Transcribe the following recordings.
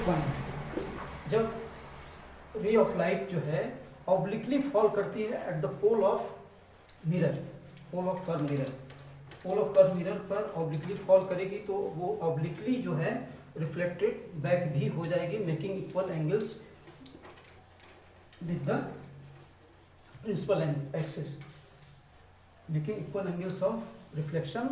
Point, जब ray of light जो है ऑब्लिकली फॉल करती है at the pole of mirror, pole of curve mirror, pole of curve mirror पर obliquely fall करेगी तो वो ऑब्लिकली जो है रिफ्लेक्टेड बैक भी हो जाएगी, making equal angles with the principal axis, making equal angles of reflection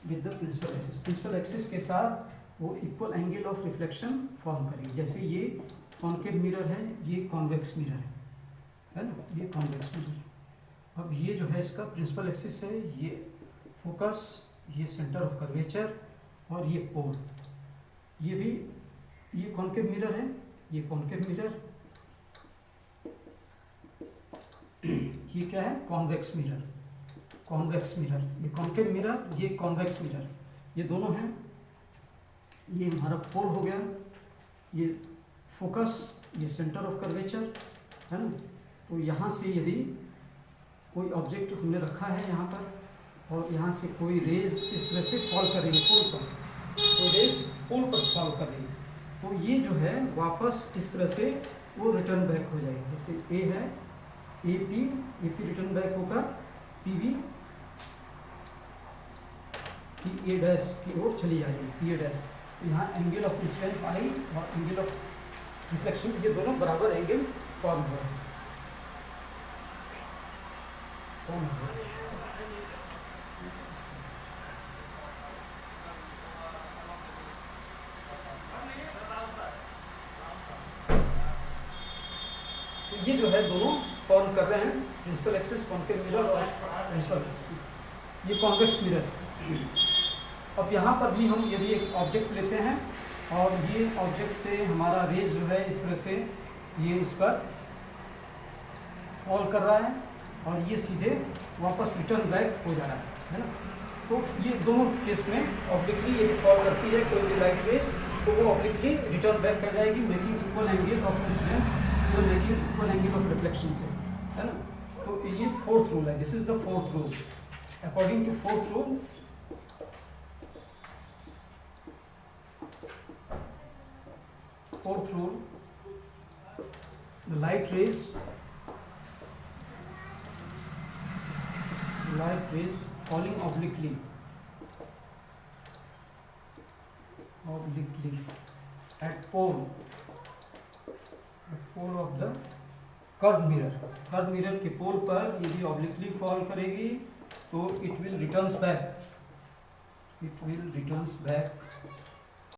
with the principal axis. Principal axis के साथ वो equal angle of reflection form करेगी। जैसे ये कॉन्केव मिरर है, ये कॉन्वेक्स मिरर है ना, ये कॉन्वेक्स मिरर। अब ये जो है इसका प्रिंसिपल एक्सिस है, ये फोकस, ये सेंटर ऑफ कर्वेचर और ये पोल। ये भी ये कॉन्केव मिरर है, ये कॉन्केव मिरर, ये क्या है कॉन्वेक्स मिरर, कॉन्वेक्स मिरर, ये कॉन्केव मिरर, ये कॉन्वेक्स मिरर, ये दोनों हैं। ये हमारा पोल हो गया, ये फोकस, ये सेंटर ऑफ कर्वेचर है ना। तो यहाँ से यदि कोई ऑब्जेक्ट हमने रखा है यहाँ पर और यहाँ से कोई रेज इस तरह से फॉल कर रही है पोल पर, तो रेज पोल पर फॉल कर रही है, तो ये जो है वापस इस तरह से वो रिटर्न बैक हो जाएगी। जैसे ए है, ए पी रिटर्न बैक होकर P B P A dash की ओर चली जाएगी, पी ए डैश। यहाँ एंगल ऑफ इंसिडेंस आई और एंगल ऑफ रिफ्लेक्शन, ये दोनों बराबर एंगल फॉर्म हो रहे हैं। तो ये जो है दोनों फॉर्म कर रहे हैं, प्रिंसिपल एक्सिस कॉन्केव मिरर और प्रिंसिपल एक्सिस, ये कॉन्वेक्स मिरर। अब यहाँ पर भी हम यदि एक ऑब्जेक्ट लेते हैं और ये ऑब्जेक्ट से हमारा रेज जो है इस तरह से ये इस पर फॉल कर रहा है और ये सीधे वापस रिटर्न बैक हो जा रहा है ना। तो ये दोनों केस में ऑब्लिकली यदि फॉल करती है कोई भी लाइट रेज तो वो ऑब्लिकली रिटर्न बैक कर जाएगी, making equal angle of incidence तो making equal angle of reflection से, है ना। तो ये फोर्थ रूल है, this is the fourth rule. According to fourth rule the light rays falling obliquely at pole of the curved mirror के पोल पर यदि ऑब्लिकली फॉल करेगी तो it will returns back